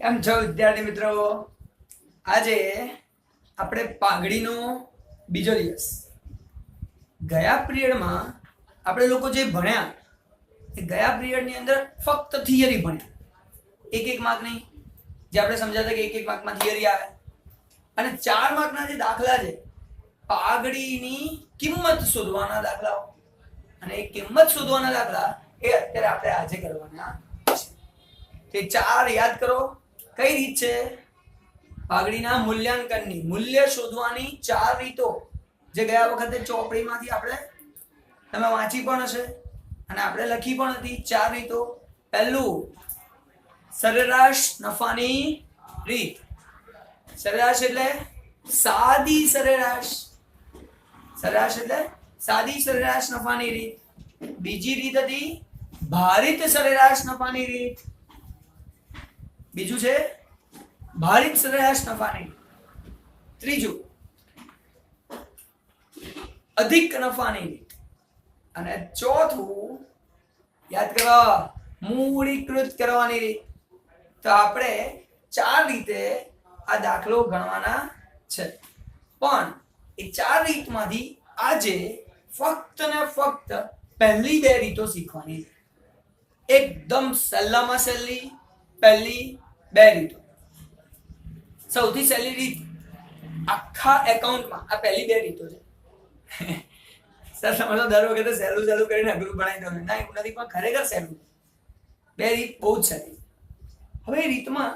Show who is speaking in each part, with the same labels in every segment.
Speaker 1: કેમ છો વિદ્યાર્થી મિત્રો? આજે આપણે પાઘડીનો બીજો દિવસ. ગયા પિરિયડમાં આપણે લોકો જે ભણ્યા એ ગયા પિરિયડની અંદર ફક્ત થિયરી ભણ્યા, એક માર્કની. જે આપણે સમજાતા કે એક માર્કમાં થિયરી આવે અને 4 માર્કના જે દાખલા છે પાઘડીની કિંમત શોધવાના દાખલાઓ, અને એ કિંમત શોધવાના દાખલા એ અત્યારે આપણે આજે કરવાના છે. તે 4 યાદ કરો. કઈ રીત છે? પાઘડીના મૂલ્યાંકનની, મૂલ્ય શોધવાની 4 રીતો જે ગયા વખતે ચોપડીમાંથી આપણે તમે વાંચી પણ હશે અને આપણે લખી પણ હતી. 4 રીતો. પહેલું, સરેરાશ નફાની રીત. સરેરાશ એટલે સાદી સરેરાશ. સરેરાશ એટલે સાદી સરેરાશ નફાની રીત. બીજી રીત હતી ભારિત સરેરાશ નફાની રીત. બીજું છે ભારિત સરેરાશ નફાની. ત્રીજું અધિક નફાની રીત. અને ચોથું યાદ કરો, મૂડીકૃત કરવાની રીત. તો આપણે 4 રીતે આ દાખલો ગણવાના છે, પણ એ 4 રીતમાંથી આજે ફક્ત ને ફક્ત પહેલી 2 રીતો શીખવાની છે. એકદમ સહેલામાં સહેલી પહેલી 2 રીતો. સૌથી સહેલી રીત આખા એકાઉન્ટમાં આ પહેલી 2 રીતો છે. સર તમે તો દર વખતે સહેલું કરીને અઘરું બનાવી દો. ના, એવું નથી, પણ ખરેખર સહેલું. 2 રીત બહુ જ સહેલી. હવે એ રીતમાં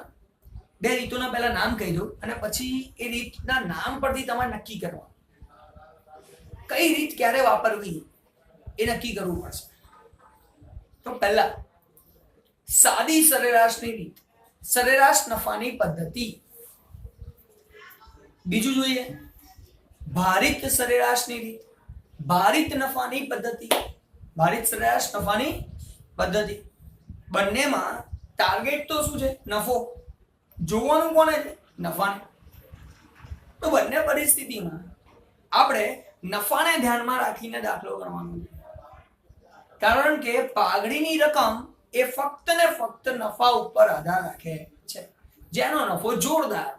Speaker 1: 2 રીતોના પહેલા નામ કહી દો અને પછી એ રીતના નામ પરથી તમારે નક્કી કરવા કઈ રીત ક્યારે વાપરવી એ નક્કી કરવું પડશે. તો પહેલા સાદી સરેરાશની રીત, સરેરાશ નફાની પદ્ધતિ. બીજું જોઈએ ભારિત સરેરાશની રીત, ભારિત નફાની પદ્ધતિ. ભારિત સરેરાશ નફાની પદ્ધતિ. બંનેમાં ટાર્ગેટ તો શું છે? નફો. જોવાનું કોને છે? નફાને. તો બંને પરિસ્થિતિમાં આપણે નફાને ધ્યાનમાં રાખીને દાખલો ગણવાનો છે, કારણ કે પાઘડીની રકમ એ ફક્ત ને ફક્ત નફા ઉપર આધાર રાખે છે. જેનો નફો જોરદાર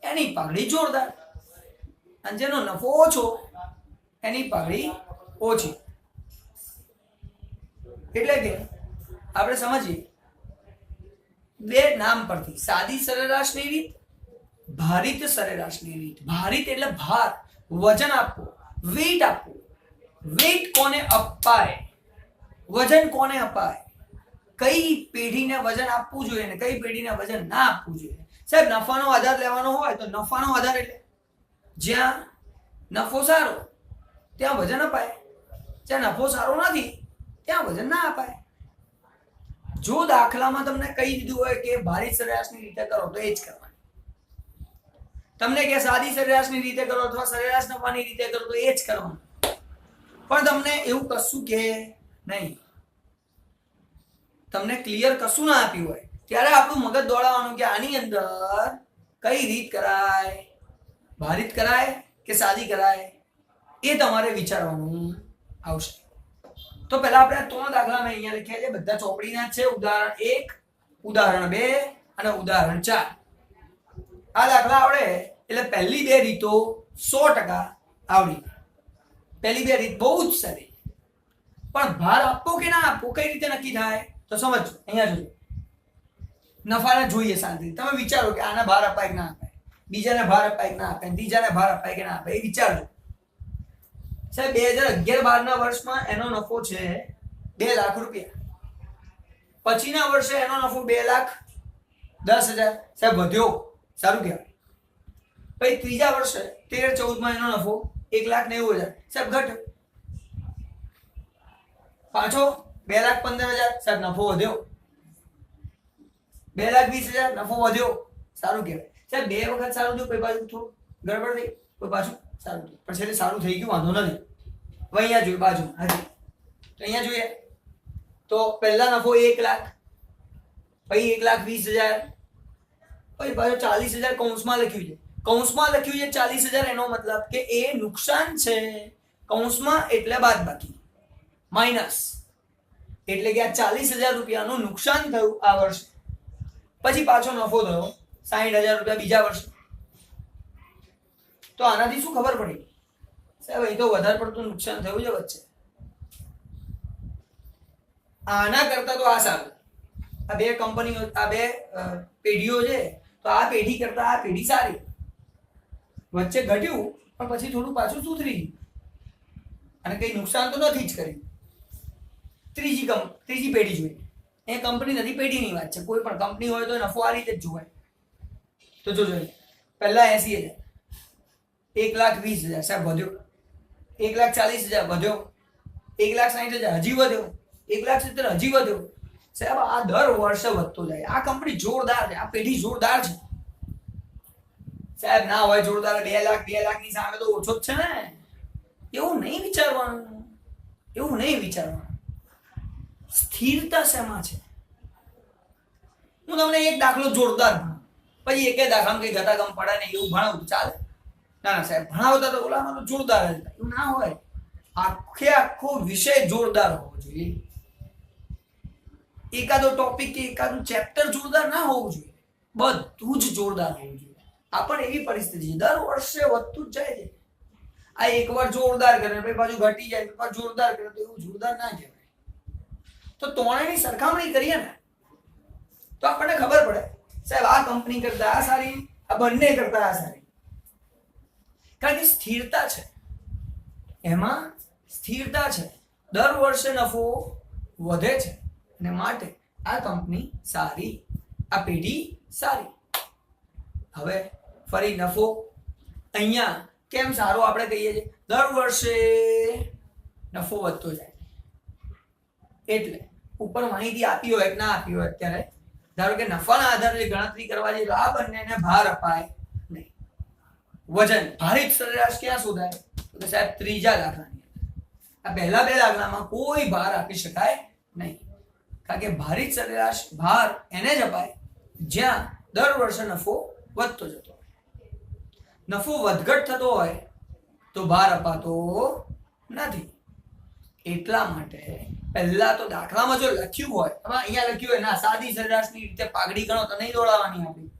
Speaker 1: એની પાઘડી જોરદાર, અને જેનો નફો ઓછો એની પાઘડી ઓછી. એટલે કે આપણે સમજીએ 2 નામ પરથી, સાદી સરેરાશની રીત, ભારિત સરેરાશની રીત. ભારિત એટલે ભાર, વજન આપવું, વેઇટ આપવું. વેઇટ કોને અપાય? વજન કોને અપાય? કઈ પેઢીને વજન આપવું જોઈએ ને કઈ પેઢીને વજન ના આપવું જોઈએ. સાહેબ, નફાનો આધાર લેવાનો હોય તો નફાનો આધાર એટલે જ્યાં નફો સારો ત્યાં વજન અપાય, જ્યાં નફો સારો નથી ત્યાં વજન ના અપાય. જો દાખલામાં તમને કહી દીધું હોય કે ભારિત સરેરાશની રીતે કરો તો એ જ કરવાની. તમને કે સાદી સરેરાશની રીતે કરો અથવા સરેરાશ નફાની રીતે કરો તો એ જ કરવાનું. પણ તમને એવું કશું કે નહીં, તમને ક્લિયર કશું ના આપ્યું હોય ત્યારે આપણું મગજ દોડાવવાનું કે આની અંદર કઈ રીત કરાય, ભારિત કરાય કે સાદી કરાય, એ તમારે વિચારવાનું આવશે. તો પહેલા આપણે 3 દાખલા મેં અહીંયા લખ્યા છે, બધા ચોપડીના છે. ઉદાહરણ 1, ઉદાહરણ 2 અને ઉદાહરણ 4. આ દાખલા આવડે એટલે પહેલી 2 રીતો 100% આવડી. પહેલી 2 રીત બહુ જ સારી. પણ ભાર આપવો કે ના આપવો કઈ રીતે નક્કી થાય? તો સમજો, અહીંયા જોજો. નફાને જોઈએ શાંતિ. તમે વિચારો કે આને ભાર અપાય કે ના અપાય, બીજાને ભાર અપાય કે ના અપાય, ત્રીજાને ભાર અપાય કે ના અપાય, એ વિચારજો. સાહેબ 2011-12 વર્ષમાં એનો નફો છે 2 લાખ રૂપિયા. પછીના વર્ષે એનો નફો 2,10,000. સાહેબ વધ્યો, સારું કહેવાય. પછી ત્રીજા વર્ષે 13-14 એનો નફો 1,90,000. સાહેબ ઘટ્યો. પાછો 2,15,000. સાહેબ નફો વધ્યો. 2,20,000 નફો વધ્યો, સારું કહેવાય. સાહેબ 2 વખત સારું થયું, કોઈ બાજુ થોડું ગડબડ થઈ, કોઈ પાછું સારું થયું, પણ છેલ્લે સારું થઈ ગયું, વાંધો નથી. હવે અહીંયા જોઈએ બાજુ. હાજી, તો અહીંયા જોઈએ તો પહેલા નફો 1 લાખ, પછી 1,20,000, પછી પાછો 40,000 કૌંસમાં લખ્યું છે. કૌંસમાં લખ્યું છે 40,000, એનો મતલબ કે એ નુકસાન છે. કૌંસમાં એટલે બાદબાકી, માઇનસ, એટલે કે આ 40,000 રૂપિયાનું નુકસાન થયું આ વર્ષે. પછી પાછો નફો થયો 60,000 રૂપિયા બીજા વર્ષે. તો આનાથી શું ખબર પડી સાહેબ? અહીં તો વધારે પડતું નુકસાન થયું છે વચ્ચે. આના કરતા તો આ સારું. આ બે કંપનીઓ, આ બે પેઢીઓ છે, તો આ પેઢી કરતા આ પેઢી સારી. વચ્ચે ઘટ્યું પણ પછી થોડું પાછું સુધરી ગયું અને કઈ નુકસાન તો નથી જ કર્યું. ત્રીજી પેઢી જોઈએ. એ કંપની નથી, પેઢીની વાત છે. કોઈ પણ કંપની હોય તો નફો આ રીતે જ જોવાય. તો જોજો, પહેલા 80,000, 1,20,000 સાહેબ વધ્યો, 1,40,000 વધ્યો, 1,60,000 હજી વધ્યો, 1,70,000 હજી વધ્યો. સાહેબ આ દર વર્ષે વધતો જાય. આ કંપની જોરદાર છે, આ પેઢી જોરદાર છે સાહેબ. ના હોય જોરદાર 2,00,000 ની સામે તો ઓછો જ છે ને. એવું નહીં વિચારવાનું, એવું નહીં વિચારવાનું. સ્થિરતા શેમાં છે? હું તમને એક દાખલો જોરદાર ભણાવું, પછી એક દાખલામાં કઈ ગતાગમ પડે ને એવું ભણાવું ચાલે? ના ના સાહેબ, ભણાવતા તો ઓલામાં જોરદાર હતા. એવું ના હોય. આખો વિષય જોરદાર હોવો જોઈએ. એકાદો ટોપિક કે એકાદું ચેપ્ટર જોરદાર ના હોવું જોઈએ, બધું જ જોરદાર હોવું જોઈએ. આ પણ એવી પરિસ્થિતિ છે, દર વર્ષે વધતું જ જાય છે. આ એકવાર જોરદાર કરે પછી પાછું ઘટી જાય, પાછું જોરદાર કરે તો એવું જોરદાર ના કહેવાય. તો ત્રણેયની સરખામણી કરીએ ને તો આપણને ખબર પડે સાહેબ આ કંપની કરતા આ સારી, આ બંને કરતા આ સારી. કારણ કે સ્થિરતા છે, એમાં સ્થિરતા છે. દર વર્ષે નફો વધે છે અને માટે આ કંપની સારી, આ પેઢી સારી. હવે ફરી નફો અહીંયા કેમ સારો આપણે કહીએ છીએ? દર વર્ષે નફો વધતો જાય. એટલે ઉપર માહિતી આપી હોય કે ના આપી હોય, અત્યારે ધારો કે નફાના આધારે ગણતરી કરવા જઈએ તો આ બંનેને ભાર અપાય નહીં. વજન ભારિત સરેરાશ ક્યાં શોધાય? તો સાહેબ ત્રીજા દાખલાની અંદર. આ પહેલા બે દાખલામાં કોઈ ભાર આપી શકાય નહીં, કારણ કે ભારિત સરેરાશ ભાર એને જ અપાય જ્યાં દર વર્ષે નફો વધતો જતો હોય. નફો વધઘટ થતો હોય તો ભાર અપાતો નથી. એટલા માટે પહેલા તો દાખલામાં જો લખ્યું હોય, અહીંયા લખ્યું હોય ના સાદી સરેરાશની રીતે પાઘડી ગણો તો નહીં દોડાવવાની આપણી.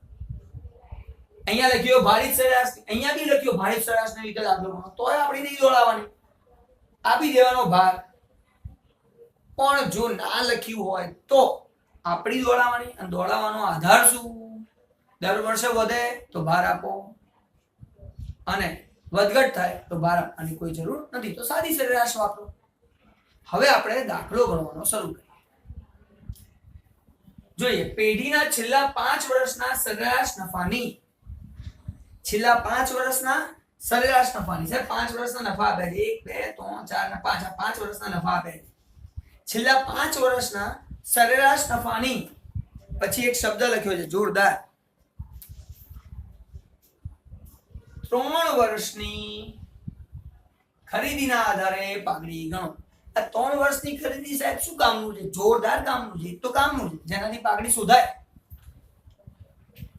Speaker 1: અહીંયા લખ્યું ભારિત સરેરાશ, અહીંયા બી લખ્યું ભારિત સરેરાશની રીતે દાખલો ગણો, તોય આપણી નહીં દોડાવવાની, આપી દેવાનો ભાર. પણ જો ના લખ્યું હોય તો આપણી દોડાવવાની. અને દોડાવવાનો આધાર શું? દર વર્ષે વધે તો ભાર આપો અને વધઘટ થાય તો ભાર આપવાની કોઈ જરૂર નથી, તો સાદી સરેરાશ વાપરો. હવે આપણે દાખલો ગણવાનો શરૂ કરીએ. જોઈએ પેઢીના છેલ્લા 5 વર્ષના સરેરાશ નફાની, છેલ્લા 5 વર્ષના સરેરાશ નફાની. સર 5 વર્ષના નફા આપ્યા છે, 1 2 3 4 ને 5, આ 5 વર્ષના નફા આપ્યા છે. છેલ્લા 5 વર્ષના સરેરાશ નફાની પછી એક શબ્દ લખ્યો છે જોરદાર, 3 વર્ષની ખરીદીના આધારે પાઘડી ગણો. આ 3 વર્ષની ખરીદી સાહેબ શું કામનું છે? જોરદાર કામનું છે. તો કામનું છે જેનાથી પાઘડી શોધાય.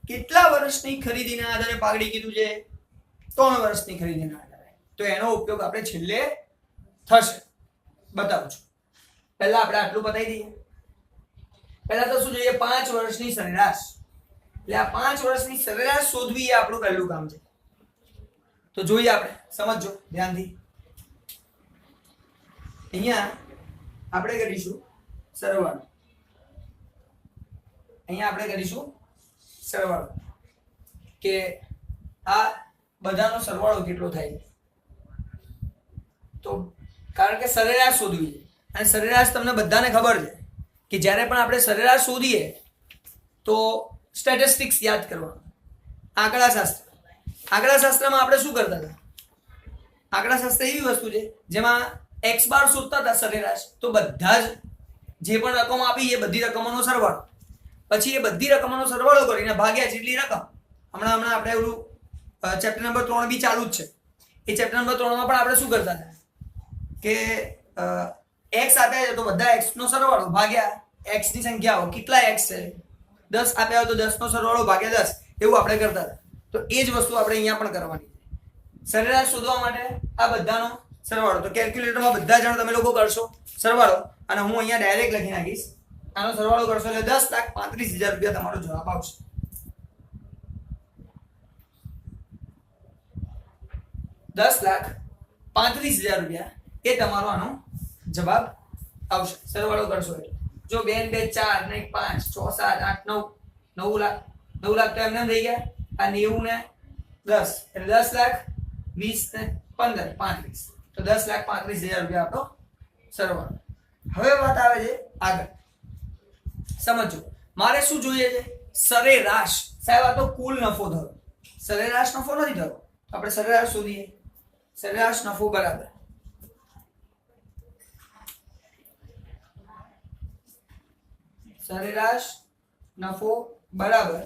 Speaker 1: કેટલા વર્ષની ખરીદીના આધારે પાઘડી કીધું છે? 3 વર્ષની ખરીદીના આધારે. તો એનો ઉપયોગ આપણે છેલ્લે થશે, બતાવું છું. પહેલા આપણે આટલું બતાવી દઈએ. પહેલા તો શું જોઈએ? 5 વર્ષની સરેરાશ. એટલે આ 5 વર્ષની સરેરાશ શોધવી એ આપણું પહેલું કામ છે. તો જોઈએ આપણે, સમજજો ધ્યાનથી. અહીંયા આપણે કરીશું સરવાળો. અહીંયા આપણે કરીશું સરવાળો કે આ બધાનો સરવાળો કેટલો થાય. તો કારણ કે સરેરાશ શોધવી છે અને સરેરાશ તમને બધાને ખબર છે કે જ્યારે પણ આપણે સરેરાશ શોધીએ તો સ્ટેટિસ્ટિક્સ યાદ કરવાનું. આંકડાશાસ્ત્ર. આંકડાશાસ્ત્રમાં આપણે શું કરતા હતા? આંકડાશાસ્ત્ર એવી વસ્તુ છે જેમાં x બાર શોધતા હતા સરેરાશ. તો બધા જ જે પણ રકમ આપી એ બધી રકમોનો સરવાળો, પછી એ બધી રકમોનો સરવાળો કરીને ભાગ્યા જેટલી રકમ. હમણાં આપણે એવું ચેપ્ટર નંબર 3 બી ચાલુ જ છે. એ ચેપ્ટર નંબર 3 માં પણ આપણે શું કરતા હતા કે x આપ્યા છે તો બધા x નો સરવાળો ભાગ્યા x ની સંખ્યાઓ. કેટલા x છે? 10 આપ્યા હોય તો 10 નો સરવાળો ભાગ્યા 10, એવું આપણે કરતા હતા. તો એ જ વસ્તુ આપણે અહીંયા પણ કરવાની છે. સરેરાશ શોધવા માટે આ બધાનો સરવાળો. તો કેલ્ક્યુલેટરમાં બધા જણ તમે લોકો કરશો સરવાળો, અને હું અહીંયા ડાયરેક્ટ લખી નાખીશ આનો સરવાળો કરશો એટલે 10,35,000 રૂપિયા તમારો જવાબ આવશે. 10,35,000 રૂપિયા એ તમારો આનો જવાબ આવશે સરવાળો કરશો એટલે. જો 2 ને 2 4 ને 5 6 7 8 9 9 લાખ 9 લાખ તો એમને થઈ ગયા. આ 90 ને 10 એટલે 10 લાખ 20 ને 15 35 તો 10,35,000 રૂપિયા આપણો સરવાળો. હવે વાત આવે છે આગળ. સમજો મારે શું જોઈએ છે? સરેરાશ. સાહેબ આ તો કુલ નફો થયો, સરેરાશ નફો નથી થયો. આપણે સરેરાશ શોધીએ. સરેરાશ નફો બરાબર સરેરાશ નફો બરાબર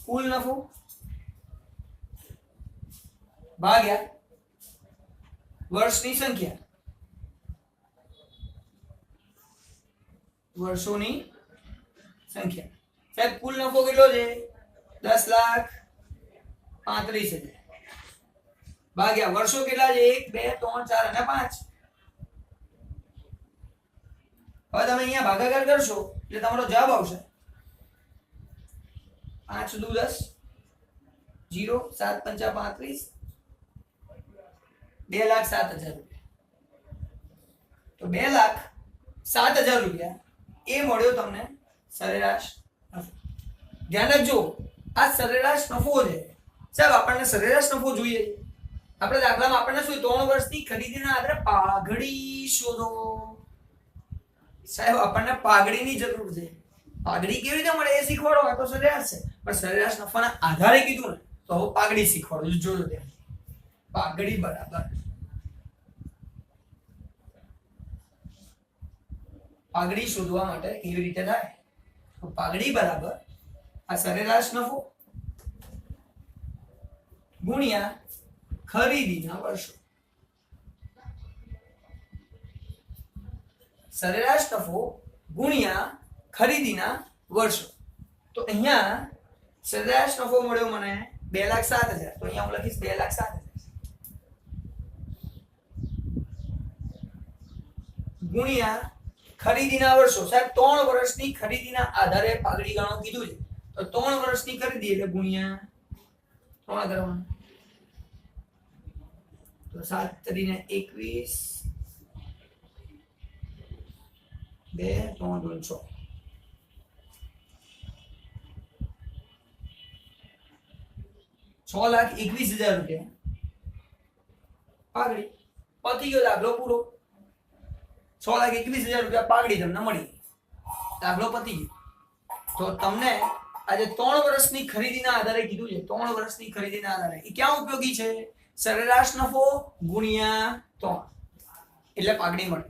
Speaker 1: કુલ નફો ભાગ્યા વર્ષની સંખ્યા. વર્ષોની સંખ્યા. સાહેબ કુલ નફો કેટલો છે? 10,35,000 ભાગ્યા વર્ષો કેટલા છે? 1 2 3 4 અને 5. હવે તમે અહીંયા ભાગાકાર કરશો એટલે તમારો જવાબ આવશે 5 દુ 10 0 7 પંચા 35 2,07,000 રૂપિયા. તો 2,07,000 રૂપિયા એ મળ્યો તમને સરેરાશ નફો. ધ્યાન રાખજો આ સરેરાશ નફો છે. સાહેબ આપણને સરેરાશ નફો જોઈએ. આપણે દાખલામાં આપણને શું 3 વર્ષની ખરીદીના આધારે પાઘડી શોધો. સાહેબ આપણને પાઘડીની જરૂર છે. પાઘડી કેવી રીતે મળે એ શીખવાડો. આ તો સરેરાશ છે પણ સરેરાશ નફાના આધારે કીધું ને તો હવે પાઘડી શીખવાડો. જોજો ત્યાં પાઘડી બરાબર પાઘડી શોધવા માટે કેવી રીતે થાય? તો પાઘડી બરાબર આ સરેરાશ નફો ગુણ્યા ખરીદીના વર્ષો. સરેરાશ નફો ગુણ્યા ખરીદીના વર્ષો. તો અહીંયા સરેરાશ નફો મળ્યો મને 2,07,000. તો અહીંયા હું લખીશ 2,07,000 ગુણ્યા ખરીદીના વર્ષો. સાહેબ 3 વર્ષની ખરીદીના આધારે પાઘડી ગણો કીધું છે તો 3 વર્ષની ખરીદી એટલે ગુણ્યા 3 કરવાનું. તો 7 કરીને 21 2 3 2 6 6,21,000 રૂપિયા પાઘડી. પતી ગયો દાખલો પૂરો. 6,21,000 રૂપિયા પાઘડી તમને મળી. દાખલો પતી ગયો. તો તમને આજે 3 વર્ષની ખરીદીના આધારે કીધું છે. 3 વર્ષની ખરીદીના આધારે એ ક્યાં ઉપયોગી છે? સરેરાશ નફો ગુણ્યા 3 એટલે પાઘડી મળે.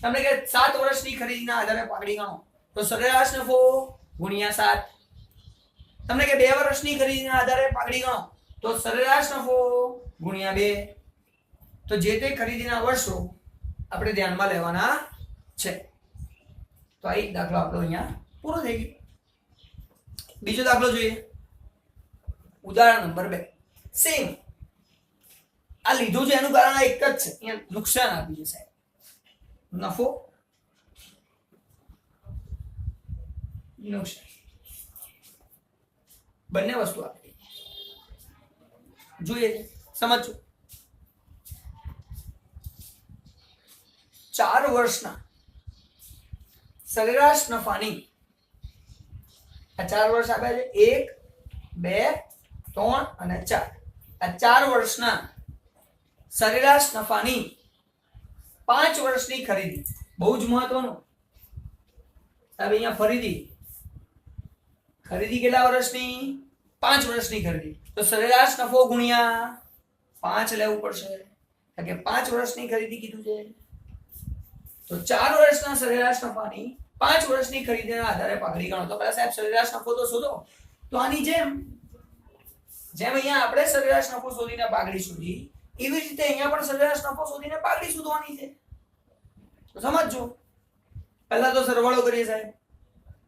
Speaker 1: તમને કે 7 વર્ષની ખરીદીના આધારે પાઘડી ગણો તો સરેરાશ નફો ગુણ્યા 7. તમને કે 2 વર્ષની ખરીદીના આધારે પાઘડી ગણો તો સરેરાશ નફો ગુણ્યા 2. તો જે તે ખરીદીના વર્ષો આપણે ધ્યાનમાં લેવાના છે. તો આ એક દાખલો આપણો અહીંયા પૂરો થઈ ગયો. બીજો દાખલો જોઈએ. ઉદાહરણ નંબર 2. સેમ આ લીધું છે એનું કારણ એક જ છે. અહીંયા નુકસાન આપ્યું છે સાહેબ. નફો નુકસાન બંને વસ્તુ આપી જોઈએ. સમજો 4 વર્ષના સરેરાશ નફાની આ 4 વર્ષ આપ્યા છે 1 2 3 અને 4. આ 4 વર્ષના સરેરાશ નફાની 5 વર્ષની ખરીદી. બહુ જ મહત્વનું સાહેબ. અહીંયા ફરીથી ખરીદી કેટલા વર્ષની? 5 વર્ષની ખરીદી. તો સરેરાશ નફો ગુણ્યા 5 લેવું પડશે કારણ કે 5 વર્ષની ખરીદી કીધું છે. તો 4 વર્ષના સરેરાશ નફાની 5 વર્ષની ખરીદીના આધારે પાઘડી ગણો. તો પહેલા સાહેબ સરેરાશ નફો તો શોધો. તો આની જેમ અહીંયા આપણે સરેરાશ નફો શોધીને પાઘડી શોધી એવી રીતે અહીંયા પણ સરેરાશ નફો શોધીને પાઘડી શોધવાની છે. તો સમજજો. પહેલા તો સરવાળો કરીએ સાહેબ.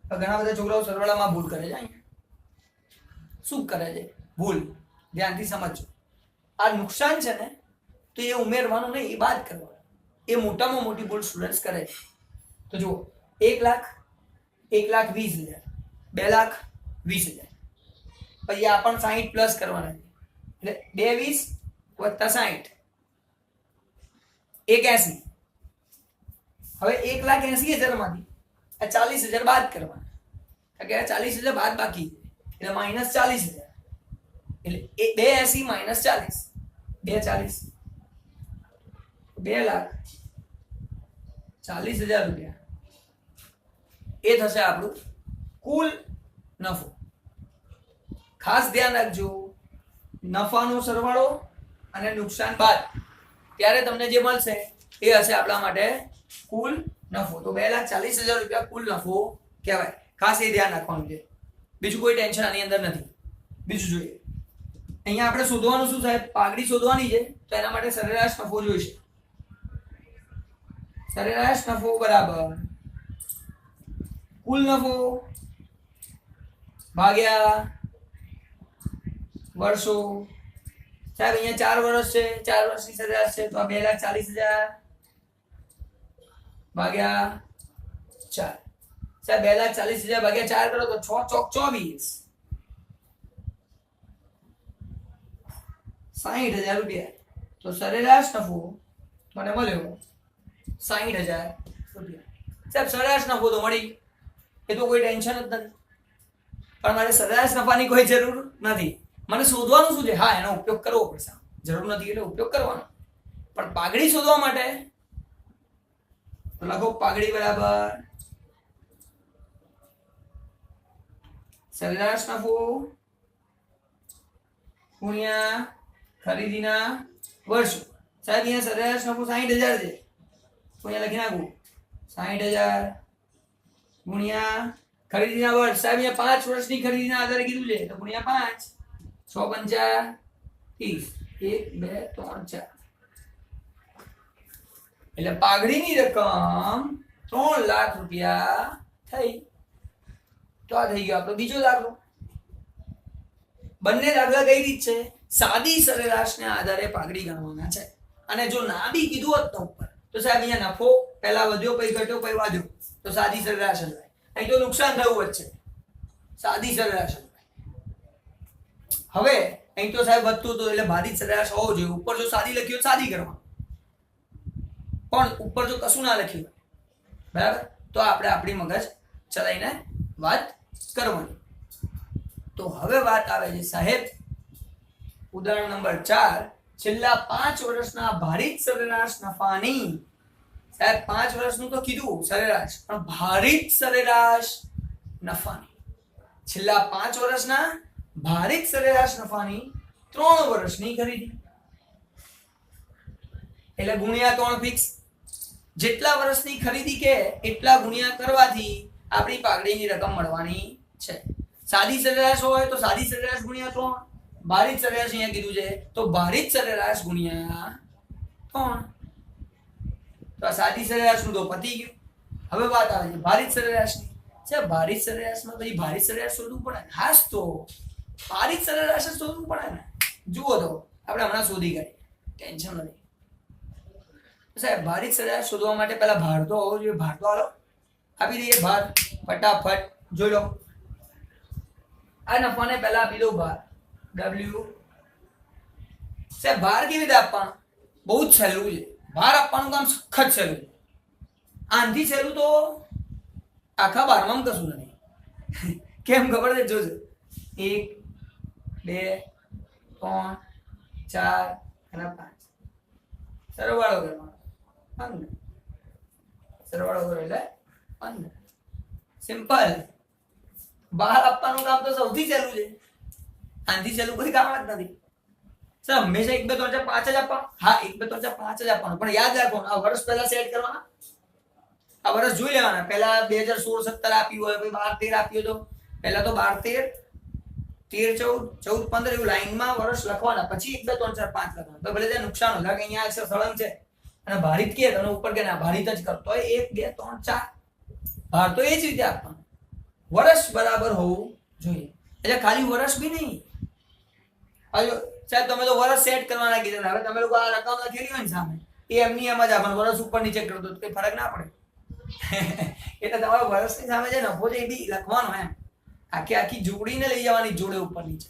Speaker 1: ઘણા બધા છોકરાઓ સરવાળામાં ભૂલ કરે છે. અહીંયા શું કરે છે? ભૂલ. ધ્યાનથી સમજજો. આ નુકસાન છે ને તો એ ઉમેરવાનું નહીં, એ બાદ કરવાનું. એ મોટામાં મોટી ભૂલ સ્ટુડન્ટ્સ કરે છે. તો જુઓ 1,20,000, 2,20,000. પછી આ પણ 60 પ્લસ કરવાના છે, એટલે 2 20 + 60 180. હવે 1,80,000 માંથી આ 40,000 બાદ કરવાના, કારણ કે આ 40,000 બાદ બાકી છે, એટલે -40,000, એટલે 280 - 40, 240, 2,40,000 રૂપિયા એ થશે આપણું કુલ નફો. ખાસ ધ્યાન રાખજો, નફાનો સરવાળો અને નુકસાન બાદ ત્યારે તમને જે મળશે એ હશે આપણા માટે કુલ નફો. તો 2,40,000 રૂપિયા કુલ નફો કહેવાય. ખાસ એ ધ્યાન રાખવાનું છે, બીજું કોઈ ટેન્શન આની અંદર નથી. બીજું જોઈએ, અહીંયા આપણે શોધવાનું શું સાહેબ? પાઘડી શોધવાની છે, તો એના માટે સરેરાશ નફો જોઈશે. સરેરાશ નફો બરાબર કુલ નફો ભાગ્યા વર્ષો. સાહેબ અહીંયા 4 વર્ષ છે, 4 વર્ષની સરેરાશ છે, તો આ 2,40,000 ભાગ્યા 4. સાહેબ 2,40,000 ભાગ્યા 4 કરો તો 6 ચોક 24, 60,000 રૂપિયા. તો સરેરાશ નફો મને મળ્યો 60,000 રૂપિયા. સાહેબ સરેરાશ નફો તો મળી, એ તો કોઈ ટેન્શન જ નથી, પણ મારે સરેરાશ નફાની કોઈ જરૂર નથી. મને શોધવાનું શું છે? હા, એનો ઉપયોગ કરવો પડશે. જરૂર નથી એટલે ઉપયોગ કરવાનો, પણ પાઘડી શોધવા માટે તો લખો પાઘડી બરાબર સરેરાશ નફો ગુણ્યા ખરીદીના વર્ષો. સાહેબ અહીંયા સરેરાશ નફો 60,000 છે, તો અહીંયા લખી નાખું 60,000 ગુણ્યા ખરીદીના વર્ષ. સાહેબ અહીંયા 5 વર્ષની ખરીદીના આધારે કીધું છે, તો ગુણ્યા 5, 6 × 5 30, 1 2 3 4. એટલે પાઘડીની રકમ 3 લાખ રૂપિયા થઈ. તો આ થઈ ગયો આપણો બીજો દાખલો. બંને દાખલા કઈ રીત છે? સાદી સરેરાશને આધારે પાઘડી ગણવાના છે. અને જો ના બી કીધું હોત તો ઉપર, તો સાહેબ અહીંયા નફો પહેલા વધ્યો પછી ઘટ્યો પછી વધ્યો, તો સાદી સરેરાશ જ હોય. અહીં તો નુકસાન થયું જ છે, સાદી સરેરાશ જ હોય. હવે અહીં તો સાહેબ વધતું હતું એટલે ભારિત સરેરાશ હોવો જોઈએ. ઉપર જો સાદી લખ્યું હોય સાદી કરવાનું, પણ ઉપર જો કશું ના લખ્યું હોય, બરાબર, તો આપણે આપણી મગજ ચલાવીને વાત કરવાની. તો હવે વાત આવે છે સાહેબ ઉદાહરણ નંબર 4, છેલ્લા 5 વર્ષના ભારિત સરેરાશ નફાની. સાહેબ 5 વર્ષનું તો કીધું સરેરાશ, પણ ભારિત સરેરાશ નફાની, છેલ્લા 5 વર્ષના ભારિત સરેરાશ નફાની 3 વર્ષની ખરીદી, એટલે ગુણ્યા 3 ફિક્સ. જેટલા વર્ષની ખરીદી કે એટલા ગુણ્યા કરવાથી આપણી પાઘડીની રકમ મળવાની છે. સાદી સરેરાશ હોય તો સાદી સરેરાશ ગુણ્યા 3, ભારિત સરેરાશ અહીંયા કીધું છે તો ભારિત સરેરાશ ગુણ્યા 3. તો આ સાદી સરેરાશનું તો પતી ગયું. હવે વાત આવે છે ભારિત સરેરાશની. છે ભારિત સરેરાશમાં પછી ભારિત સરેરાશ શોધવું પડે. હાસ તો ભારિત સરેરાશ જ શોધવું પડે ને. જુઓ તો આપણે હમણાં શોધી કાઢીએ, ટેન્શન નથી. સાહેબ ભારિત સરેરાશ શોધવા માટે પહેલા ભાર તો હોવો જોઈએ. ભાર તો હાલો આપી દઈએ. ભાર ફટાફટ જોઈ લો. આ નફાને પહેલા આપી દો ભાર W. સાહેબ ભાર કેવી રીતે આપવાનો? બહુ જ સહેલું છે. ભાર આપવાનું કામ સખત સહેલું છે. આનથી સહેલું તો આખા બારમાં કશું નથી. કેમ ખબર છે? જોજો 1 2 3 4 અને 5 સરવાળો કરવાનો 15. સરવાળો કરો એટલે 15. સિમ્પલ. બહાર આપવાનું કામ તો સૌથી સહેલું છે. આનથી સહેલું કોઈ કામ જ નથી. સર હંમેશા 1 2 3 4 5 જ આપવાનું. હા 1 2 3 4 5 જ આપવાનું, પણ યાદ રાખવાનું આ વર્ષ પહેલા સેટ કરવાના. આ વર્ષ જોઈ લેવાના. પહેલા 2016 17 આપ્યું હોય, પછી 12 13 આપ્યું તો પહેલા તો 12 13 14 15 એવું લાઈનમાં વર્ષ લખવાના. પછી 1 2 3 4 5 લખવાના. તો ભલે ત્યાં નુકસાન હોય કે અહીંયા અક્ષર સળંગ છે અને ભારિત કે તને ઉપર કે ના ભારિત જ કરતો હોય 1 2 3 4 ભાર તો એ જ રીતે આપવાનું. વર્ષ બરાબર હોવું જોઈએ. એટલે ખાલી વર્ષ બી નહીં. હવે સાહેબ તમે તો વર્ષ સેટ કરવાના કીધા. હવે તમે લોકો આ રકમ લખેલી હોય ને સામે, એ એમની એમ જ આપવાનું. વર્ષ ઉપર નીચે કરતો તો કઈ ફરક ના પડે. એટલે તમારા વર્ષની સામે જે નફો છે એ બી લખવાનો એમ, આખી જોડીને લઈ જવાની જોડે ઉપર નીચે.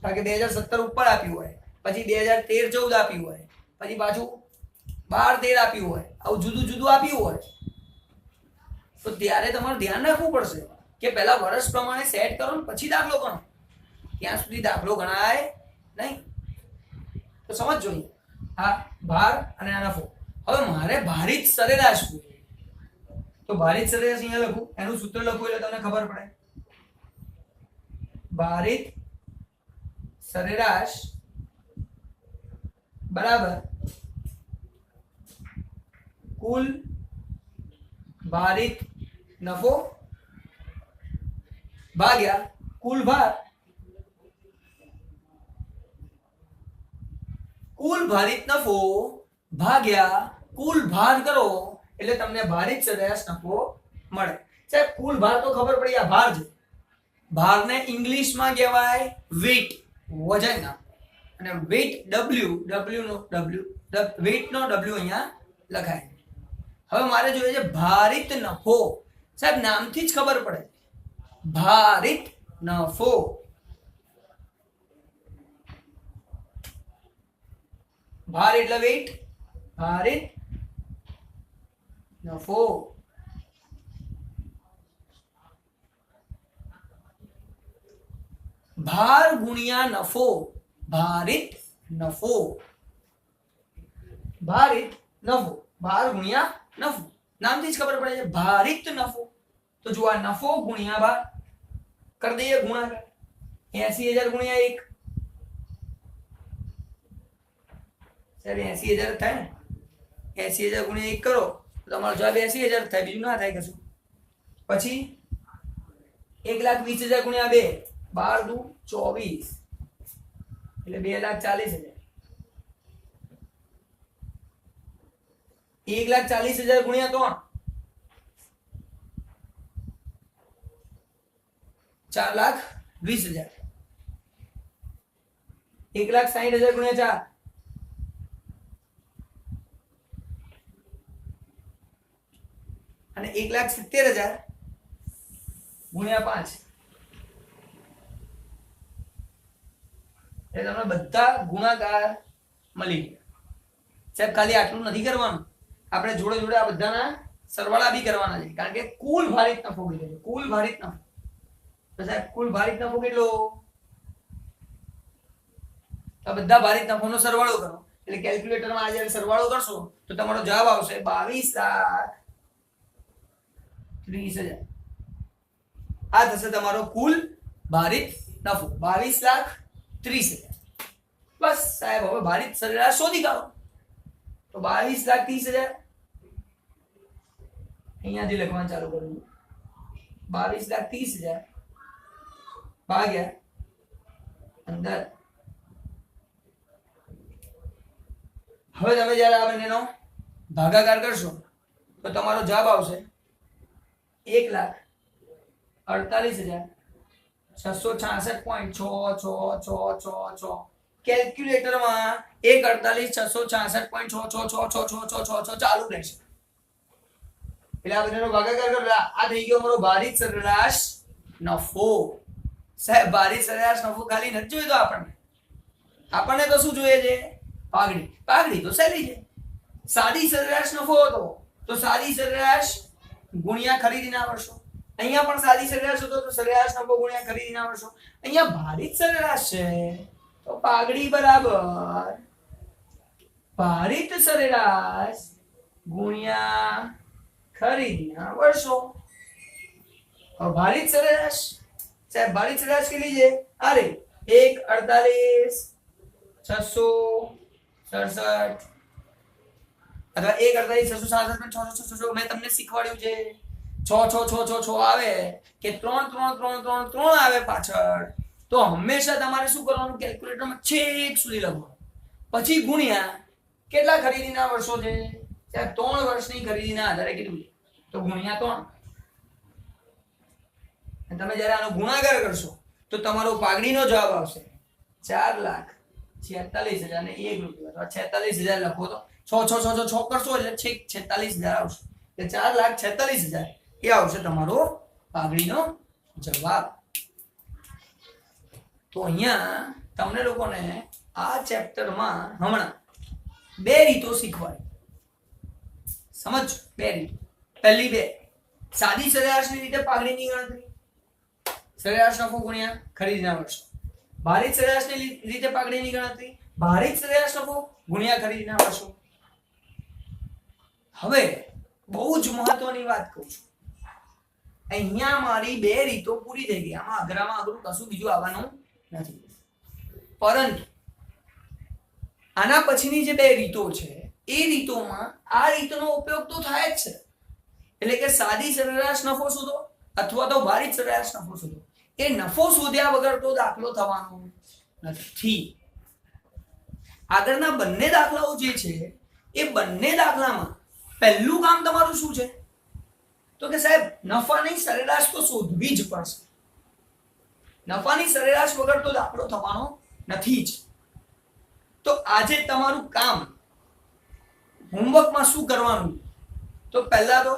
Speaker 1: કારણ કે 2017 ઉપર આપ્યું હોય, પછી 2013-14 આપ્યું હોય, પછી પાછું 12-13 આપ્યું હોય, આવું જુદું જુદું આપ્યું હોય, તો ત્યારે તમારે ધ્યાન રાખવું પડશે કે પહેલા વર્ષ પ્રમાણે સેટ કરો ને પછી દાખલો ગણો. ત્યાં સુધી દાખલો ગણાય નહીં. તો સમજજો આ ભાર અને આ નફો. હવે મારે ભારિત સરેરાશ જોઈએ, તો ભારિત સરેરાશ અહીંયા લખું, એનું સૂત્ર લખું એટલે તમને ખબર પડે. ભારિત સરેરાશ બરાબર કુલ ભારિત નફો ભાગ્યા કુલ ભાર. કુલ ભારિત નફો ભાગ્યા કુલ ભાર કરો એટલે તમને ભારિત સરેરાશ નફો મળે. સાહેબ કુલ ભાર તો ખબર પડી, આ ભાર છે. ભારને ઇંગ્લિશમાં કહેવાય વેઇટ, વજન. અને વેઇટ W નો વેઇટ નો W અહીંયા લખાય. હવે મારે જોઈએ છે ભારિત નફો. સાહેબ નામથી જ ખબર પડે, ભારિત નફો. ભાર એટલે વેઇટ, ભારિત નફો. ભાર ગુણ્યા નફો, ભારિત નફો. ભારિત નફો, ભાર ગુણ્યા નફો. નામથી જ ખબર પડે છે ભારિત નફો. તો જો આ નફો ગુણ્યા ભાર કરી દઈએ ગુણાકાર. 80,000 ગુણ્યા 1, સર 80,000 થાય ને. 80,000 ગુણ્યા 1 કરો તો તમારો જવાબ 80,000 થાય, બીજું ના થાય કશું. પછી 1,20,000 ગુણ્યા 2, 12 દુ 24 એટલે 2,40,000. 1,40,000 ગુણ્યા 3, 4,20,000. 1,60,000 ગુણ્યા 4, અને 1,70,000 ગુણ્યા 5. એટલે તમને બધા ગુણાકાર મળી ગયા. સાહેબ ખાલી આટલું નથી કરવાનું, આપણે જોડે જોડે આ બધાના સરવાળા બી કરવાના છે. કારણ કે કુલ ભારિત નફો કેટલો છે, કુલ ભારિત નફો. તો સાહેબ કુલ ભારિત નફો કેટલો? તો બધા ભારિત નફોનો સરવાળો કરો એટલે કેલ્ક્યુલેટરમાં આ જ્યારે સરવાળો કરશો તો તમારો જવાબ આવશે 22,30,000. આ થશે તમારો કુલ ભારિત નફો 22,30,000. બસ સાહેબ હવે ભારિત સરેરાશ શોધી કાઢો. તો 22,30,000 અહીંયાથી લખવાનું ચાલુ કરું. 22,30,000 ભાગ્યા અંદર. હવે તમે જ્યારે આ બંનેનો ભાગાકાર કરશો તો તમારો જવાબ આવશે 1,48,666.66666. કેલ્ક્યુલેટરમાં 1,48,666.6666666 ચાલુ રહેશે. એટલે આ બંનેનો ભાગાકાર કરો. આ થઈ ગયો મારો ભારિત સરેરાશ નફો. સાહેબ ભારિત સરેરાશ નફો ખાલી નથી જોઈતો આપણને તો શું જોઈએ છે? પાઘડી. પાઘડી તો સહેલી છે. સાદી સરેરાશ નફો હતો તો સાદી સરેરાશ ગુણ્યા ખરીદીના વર્ષો. અહીંયા પણ સાદી સરેરાશ હતો તો સરેરાશ નફો ગુણ્યા ખરીદીના વર્ષો. અહીંયા ભારિત સરેરાશ છે તો પાઘડી બરાબર ભારિત સરેરાશ ગુણ્યા ખરીદીના વર્ષો. ભારિત સરેરાશ સાહેબ ભારિત સરેરાશ કેટલી છે? અરે 1,48,667 અથવા 1,48,667 મેં તમને શીખવાડ્યું છે 6 આવે કે 3 આવે પાછળ, તો હંમેશા તમારે શું કરવાનું? કેલ્ક્યુલેટરમાં છેક સુધી લખવાનું, પછી ગુણ્યા કેટલા ખરીદીના વર્ષો છે. ત્યાં 3 વર્ષની ખરીદીના આધારે કેટલું છે તો ગુણ્યા 3. તમે જ્યારે આનો ગુણાકાર કરશો તો તમારો પાઘડીનો જવાબ આવશે 4,46,000 ને 1 રૂપિયા. તો 46,000 લખો તો 6 કરશો એટલે છેક 46,000 આવશે. એટલે 4,46,000 એ આવશે તમારો પાઘડીનો જવાબ. તો અહીંયા તમને લોકોને આ ચેપ્ટરમાં હમણાં બે રીતો શીખવાડી. સમજ, બે રીત. પહેલી બે, સાદી સરેરાશની રીતે પાઘડીની ગણતરી, સરેરાશ નફો ગુણ્યા ખરીદના વર્ષો. ભારિત સરેરાશની રીતે પાઘડીની ગણતરી, ભારિત સરેરાશ નફો ગુણ્યા ખરીદના વર્ષો. હવે બહુ જ મહત્વની વાત કહું છું. અહીંયા મારી બે રીતો પૂરી થઈ ગઈ. આમાં અઘરામાં અઘરું કશું બીજું આવવાનું નથી. પરંતુ આના પછીની જે બે રીતો છે એ રીતોમાં આ રીતનો ઉપયોગ તો થાય જ છે. એટલે કે સાદી સરેરાશ નફો શોધો અથવા તો ભારિત સરેરાશ નફો શોધો. એ નફો શોધ્યા વગર તો દાખલો થવાનો નથી. આગળના બંને દાખલાઓ જે છે એ બંને દાખલામાં પહેલું કામ તમારું શું છે? તો કે સાહેબ નફાની સરેરાશ તો શોધવી જ પડશે. નફાની સરેરાશ વગર તો દાખલો થવાનો નથી જ. તો આજે તમારું કામ હોમવર્કમાં શું કરવાનું? તો પહેલા તો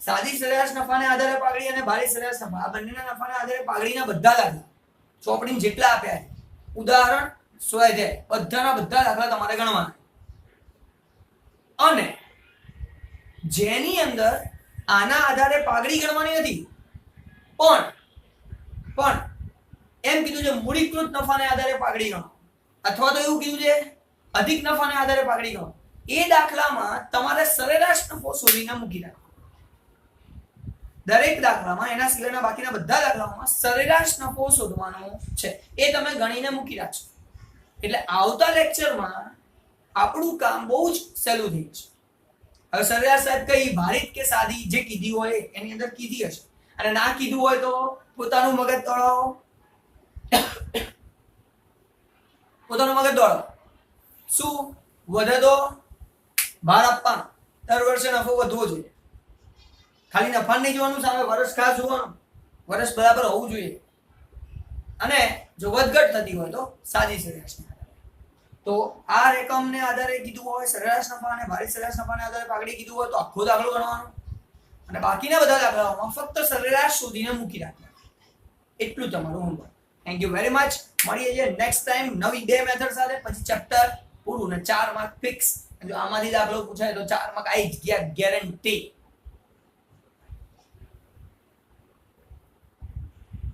Speaker 1: સાદી સરેરાશ નફાને આધારે પાઘડી અને ભારિત સરેરાશ નફા, આ બંનેના નફાને આધારે પાઘડીના બધા દાખલા ચોપડીમાં જેટલા આપ્યા છે, ઉદાહરણ, સ્વાધ્યાય, બધાના બધા દાખલા તમારે ગણવાના. અને જેની અંદર આના આધારે પાઘડી ગણવાની નથી, પણ એમ કીધું છે મૂડીકૃત નફાને આધારે પાઘડી ગણો, અથવા તો એવું કીધું છે અધિક નફાને આધારે પાઘડી ગણો. એ દાખલામાં તમારે સરેરાશ નફો શોધીને મૂકી રાખો. દરેક દાખલામાં, એના સિવાયના બાકીના બધા દાખલાઓમાં સરેરાશ નફો શોધવાનો છે. એ તમે ગણીને મૂકી રાખશો એટલે આવતા લેક્ચરમાં આપણું કામ બહુ જ સહેલું થઈ જશે. હવે સરેરાશ સાહેબ કઈ ભારિત કે સાદી જે કીધી હોય એની અંદર કીધી હશે, અને ના કીધું હોય તો પોતાનું મગજ દોડાવો, પોતાનું મગજ દોડાવો. શું વધે તો ભાર આપવાનો, દર વર્ષે નફો વધવો જોઈએ. ખાલી નફા નહીં જોવાનું, સામે વર્ષ ખાસ જોવાનું, વર્ષ બરાબર હોવું જોઈએ. અને જો વધઘટ થતી હોય તો સાદી સરેરાશ. તો આ રકમને આધારે કીધું હોય સરેરાશ નફા અને ભારિત સરેરાશ નફાને આધારે પાઘડી કીધું હોય તો આખો દાખલો ગણવાનો, અને બાકીના બધા દાખલાઓમાં ફક્ત સરેરાશ શોધીને મૂકી રાખવાનો. એટલું તમારું homework. Thank you very much. મળીએ છીએ નેક્સ્ટ ટાઈમ નવી બે મેથડ સાથે. પછી ચેપ્ટર પૂરું ને 4 માર્ક ફિક્સ. જો આમાંથી દાખલો પૂછાય તો 4 માર્ક આવી જ ગયા, ગેરંટી.